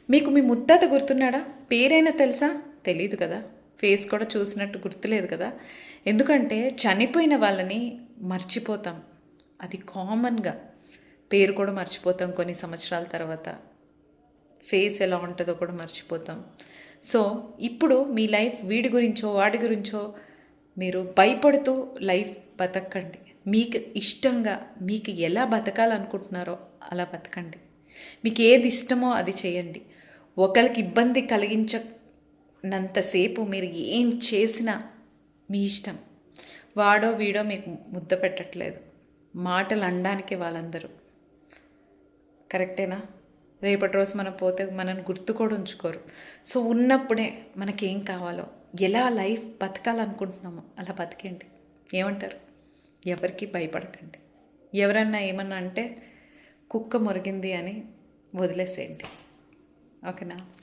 మీకు మీ ముత్తాత గుర్తున్నాడా? పేరైనా తెలుసా? తెలీదు కదా. ఫేస్ కూడా చూసినట్టు గుర్తులేదు కదా. ఎందుకంటే చనిపోయిన వాళ్ళని మర్చిపోతాం, అది కామన్గా. పేరు కూడా మర్చిపోతాం కొన్ని సంవత్సరాల తర్వాత. ఫేస్ ఎలా ఉంటుందో కూడా మర్చిపోతాం. సో ఇప్పుడు మీ లైఫ్ వీడి గురించో వాడి గురించో మీరు భయపడుతూ లైఫ్ బతకండి. మీకు ఇష్టంగా మీకు ఎలా బతకాలనుకుంటున్నారో అలా బతకండి. మీకు ఏది ఇష్టమో అది చేయండి. ఒకరికి ఇబ్బంది కలిగించనంతసేపు మీరు ఏం చేసినా మీ ఇష్టం. వాడో వీడో మీకు ముద్ద పెట్టట్లేదు, మాటలు అనడానికి వాళ్ళందరూ. కరెక్టేనా? రేపటి రోజు మనం పోతే మనల్ని గుర్తు కూడా ఉంచుకోరు. సో ఉన్నప్పుడే మనకేం కావాలో, ఎలా లైఫ్ బతకాలనుకుంటున్నామో అలా బతికేయండి. ఏమంటారు? ఎవరికి భయపడకండి. ఎవరన్నా ఏమన్నా అంటే కుక్క మురిగింది అని వదిలేసేయండి. ఓకేనా?